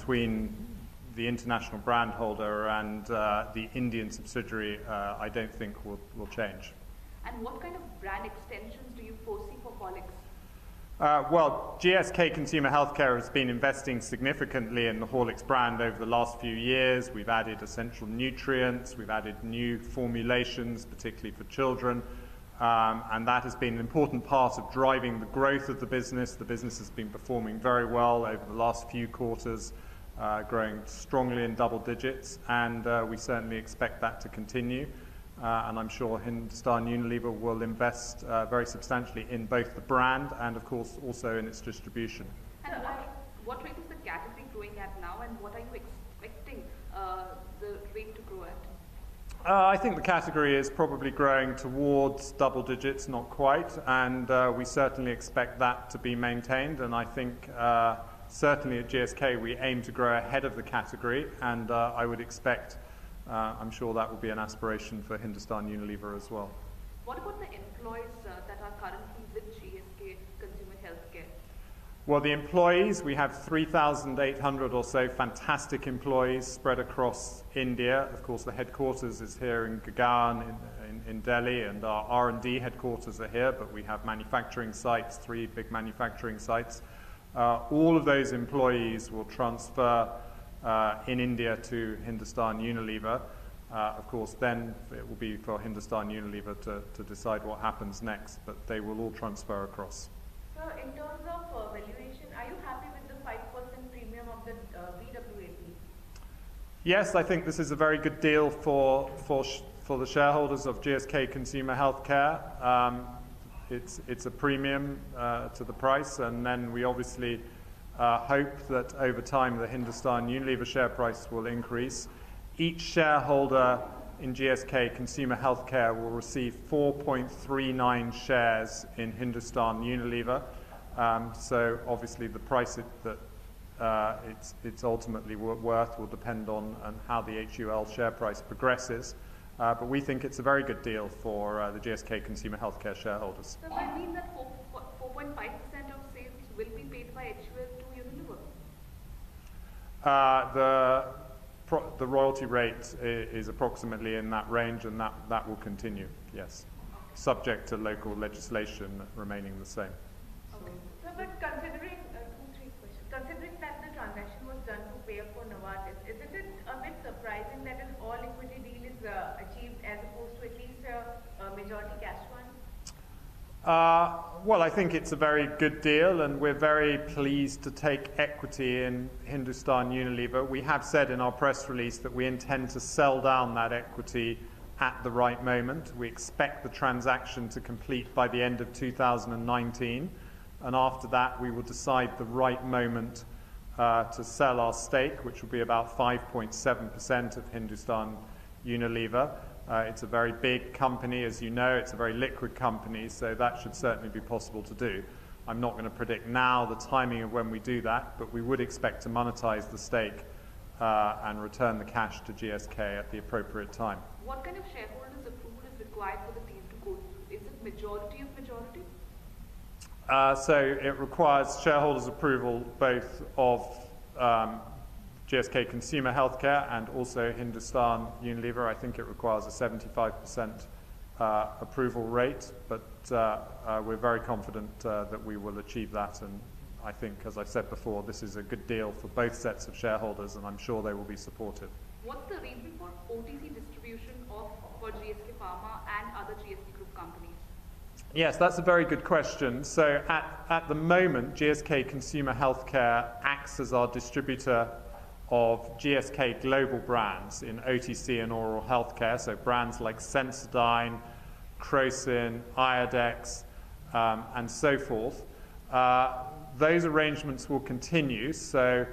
between the international brand holder and the Indian subsidiary, I don't think will change. And what kind of brand extensions do you foresee for Horlicks? Well, GSK Consumer Healthcare has been investing significantly in the Horlicks brand over the last few years. We've added essential nutrients, we've added new formulations, particularly for children, and that has been an important part of driving the growth of the business. The business has been performing very well over the last few quarters, growing strongly in double digits, and we certainly expect that to continue. And I'm sure Hindustan Unilever will invest very substantially in both the brand and, of course, also in its distribution. And what rate is the category growing at now, and what are you expecting the rate to grow at? I think the category is probably growing towards double digits, not quite, and we certainly expect that to be maintained. And I think certainly at GSK we aim to grow ahead of the category, and I would expect I'm sure that will be an aspiration for Hindustan Unilever as well. What about the employees that are currently with GSK Consumer Healthcare? Well, the employees, we have 3,800 or so fantastic employees spread across India. Of course, the headquarters is here in Gurgaon in Delhi, and our R&D headquarters are here, but we have manufacturing sites, 3 big manufacturing sites. All of those employees will transfer in India to Hindustan Unilever. Of course, then it will be for Hindustan Unilever to decide what happens next, but they will all transfer across. So, in terms of valuation, are you happy with the 5% premium of the VWAP? Yes, I think this is a very good deal for the shareholders of GSK Consumer Healthcare. It's a premium to the price, and then we obviously hope that over time the Hindustan Unilever share price will increase. Each shareholder in GSK Consumer Healthcare will receive 4.39 shares in Hindustan Unilever. So obviously the price that it's ultimately worth will depend on how the HUL share price progresses. But we think it's a very good deal for the GSK Consumer Healthcare shareholders. Does that mean that 4.5% of sales will be paid by HUL to Unilever? The royalty rate is approximately in that range, and that will continue, yes, subject to local legislation remaining the same. Okay. So, but considering, 2-3 questions, considering that the transaction was done to pay for Novartis, isn't it a bit surprising that an all-equity deal is achieved as opposed to at least a majority cash one? Well, I think it's a very good deal, and we're very pleased to take equity in Hindustan Unilever. We have said in our press release that we intend to sell down that equity at the right moment. We expect the transaction to complete by the end of 2019, and after that we will decide the right moment to sell our stake, which will be about 5.7% of Hindustan Unilever. It's a very big company, as you know. It's a very liquid company, so that should certainly be possible to do. I'm not going to predict now the timing of when we do that, but we would expect to monetize the stake and return the cash to GSK at the appropriate time. What kind of shareholders' approval is required for the deal to go through? Is it majority of majority? So it requires shareholders' approval both of GSK Consumer Healthcare and also Hindustan Unilever. I think it requires a 75% approval rate, but we're very confident that we will achieve that, and I think, as I said before, this is a good deal for both sets of shareholders, and I'm sure they will be supportive. What's the reason for OTC distribution for GSK Pharma and other GSK Group companies? Yes, that's a very good question. So at the moment, GSK Consumer Healthcare acts as our distributor of GSK global brands in OTC and oral healthcare, so brands like Sensodyne, Crocin, Iodex, and so forth. Those arrangements will continue, so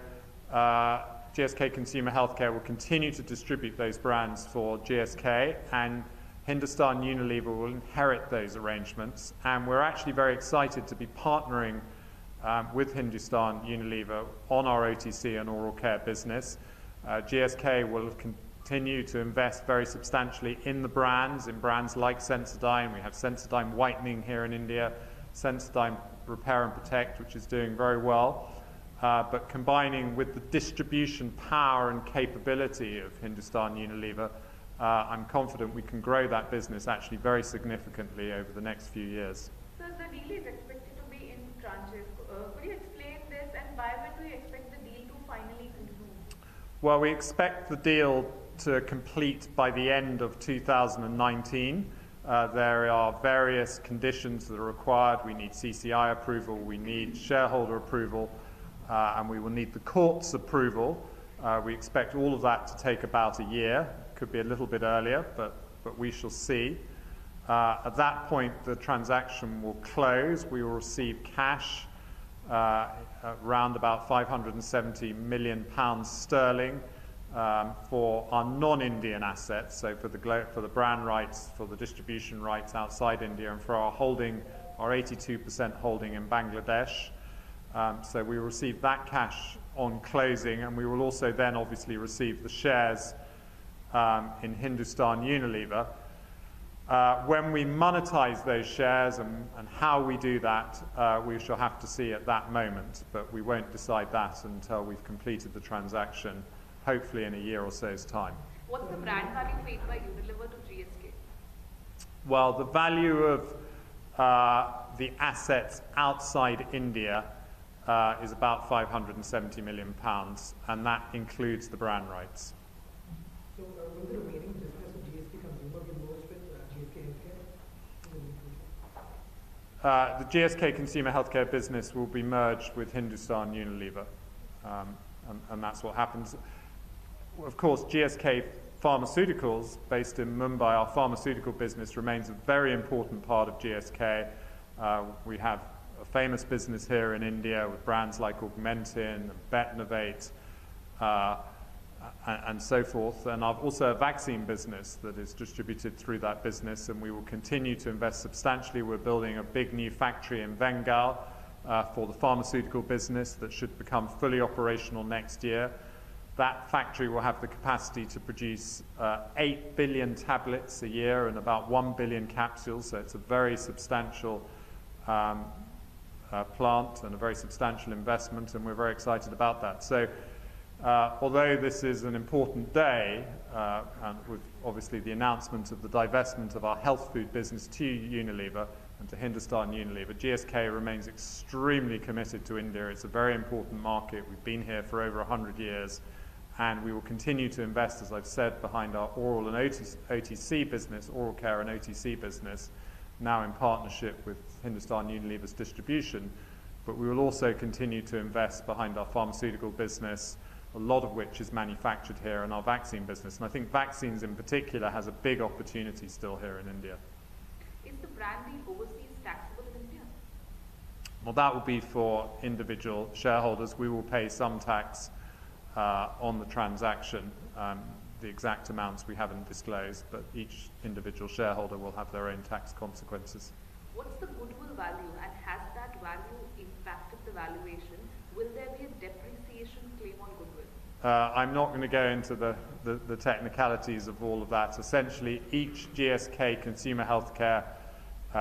GSK Consumer Healthcare will continue to distribute those brands for GSK, and Hindustan Unilever will inherit those arrangements, and we're actually very excited to be partnering with Hindustan Unilever on our OTC and oral care business. GSK will continue to invest very substantially in the brands, like Sensodyne. We have Sensodyne Whitening here in India, Sensodyne Repair and Protect, which is doing very well. but combining with the distribution power and capability of Hindustan Unilever, I'm confident we can grow that business actually very significantly over the next few years. So the deal is expected to be in tranches. Could you explain this, and by when do you expect the deal to finally conclude? Well, we expect the deal to complete by the end of 2019. There are various conditions that are required. We need CCI approval, we need shareholder approval, and we will need the court's approval. We expect all of that to take about a year. Could be a little bit earlier, but we shall see. At that point, the transaction will close. We will receive cash, around about £570 million sterling, for our non-Indian assets, so for the brand rights, for the distribution rights outside India, and for our 82% holding in Bangladesh. So we will receive that cash on closing, and we will also then obviously receive the shares in Hindustan Unilever. When we monetize those shares and how we do that, we shall have to see at that moment, but we won't decide that until we've completed the transaction, hopefully in a year or so's time. What's the brand value paid by Unilever to GSK? Well, the value of the assets outside India is about £570 million, and that includes the brand rights. So will the remaining business of GSK Consumer be merged with GSK Healthcare? The GSK Consumer Healthcare business will be merged with Hindustan Unilever, and that's what happens. Of course, GSK Pharmaceuticals, based in Mumbai, our pharmaceutical business remains a very important part of GSK. We have a famous business here in India with brands like Augmentin, Betnovate, and so forth. And I've also a vaccine business that is distributed through that business, and we will continue to invest substantially. We're building a big new factory in Bengal for the pharmaceutical business that should become fully operational next year. That factory will have the capacity to produce 8 billion tablets a year and about 1 billion capsules, so it's a very substantial plant and a very substantial investment, and we're very excited about that. So although this is an important day, and with obviously the announcement of the divestment of our health food business to Unilever and to Hindustan Unilever, GSK remains extremely committed to India. It's a very important market. We've been here for over 100 years, and we will continue to invest, as I've said, behind our oral and OTC business, oral care and OTC business, now in partnership with Hindustan Unilever's distribution. But we will also continue to invest behind our pharmaceutical business, a lot of which is manufactured here, in our vaccine business. And I think vaccines in particular has a big opportunity still here in India. Is the brand deal overseas taxable in India? Well, that will be for individual shareholders. We will pay some tax on the transaction. The exact amounts we haven't disclosed, but each individual shareholder will have their own tax consequences. What's the goodwill value, and has that value impacted the valuation? Will there be a depreciation claim on goodwill? I'm not going to go into the technicalities of all of that. Essentially, each GSK Consumer Healthcare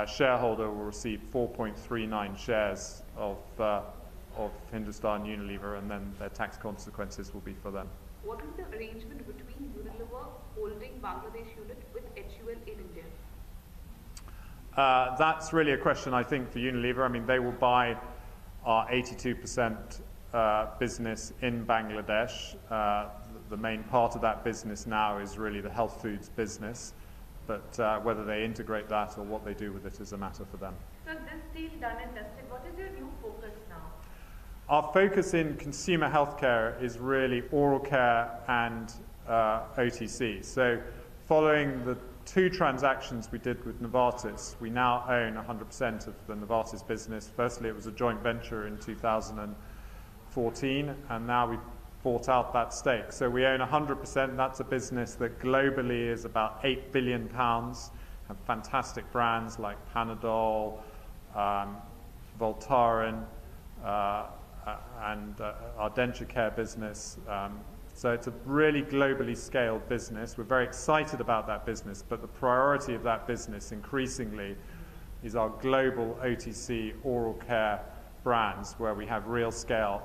shareholder will receive 4.39 shares of Hindustan Unilever, and then their tax consequences will be for them. What is the arrangement between Unilever holding Bangladesh unit with HUL in India? That's really a question, I think, for Unilever. I mean, they will buy our 82% business in Bangladesh. The main part of that business now is really the health foods business, but whether they integrate that or what they do with it is a matter for them. So this deal done and dusted, what is your new focus now? Our focus in consumer healthcare is really oral care and OTC. So following the two transactions we did with Novartis, we now own 100% of the Novartis business. Firstly, it was a joint venture in 2014, and now we've bought out that stake. So we own 100%. That's a business that globally is about £8 billion, have fantastic brands like Panadol, Voltaren, and our denture care business. So it's a really globally scaled business. We're very excited about that business, but the priority of that business increasingly is our global OTC oral care brands where we have real scale.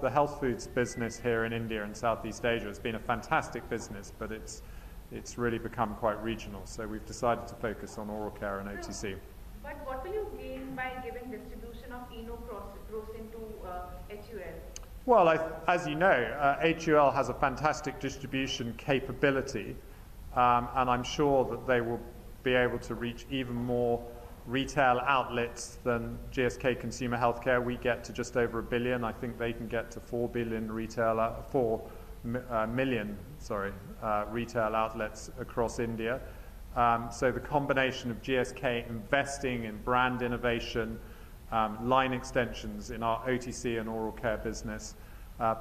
The health foods business here in India and Southeast Asia has been a fantastic business, but it's really become quite regional. So we've decided to focus on oral care and OTC. But what will you gain by giving distribution of Crocin to HUL? Well, as you know, HUL has a fantastic distribution capability, and I'm sure that they will be able to reach even more retail outlets than GSK Consumer Healthcare. We get to just over 1 billion. I think they can get to 4 million retail outlets across India. So the combination of GSK investing in brand innovation, line extensions in our OTC and oral care business,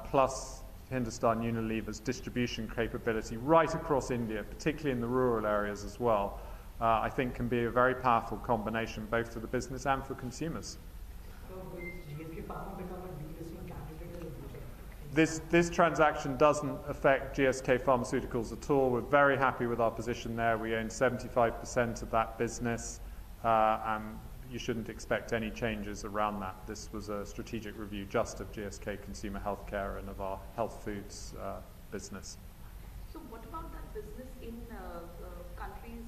plus Hindustan Unilever's distribution capability right across India, particularly in the rural areas as well, I think can be a very powerful combination both for the business and for consumers. So will GSK Pharma become a delisting candidate in the future? This transaction doesn't affect GSK Pharmaceuticals at all. We're very happy with our position there. We own 75% of that business, and you shouldn't expect any changes around that. This was a strategic review just of GSK Consumer Healthcare and of our health foods business. So what about that business in countries,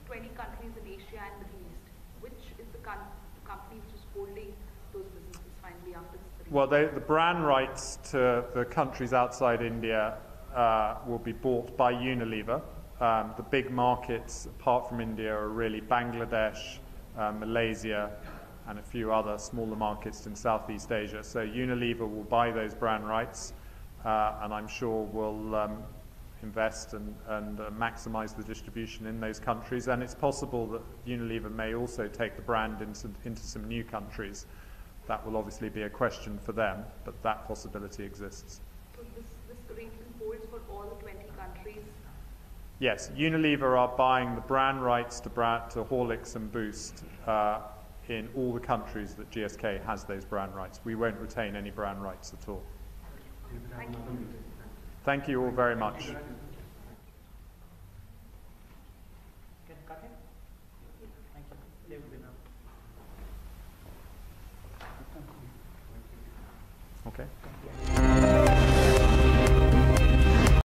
20 countries in Asia and Middle East? Which is the company which is holding those businesses finally after this? Well, the brand rights to the countries outside India will be bought by Unilever. The big markets, apart from India, are really Bangladesh, Malaysia, and a few other smaller markets in Southeast Asia. So Unilever will buy those brand rights, and I'm sure will invest and maximize the distribution in those countries. And it's possible that Unilever may also take the brand into some new countries. That will obviously be a question for them, but that possibility exists. So this arrangement holds for all the 20 countries? Yes, Unilever are buying the brand rights to Horlicks and Boost in all the countries that GSK has those brand rights. We won't retain any brand rights at all. Thank you. Thank you all very much. Can cut it? Thank you. There will be now. Okay.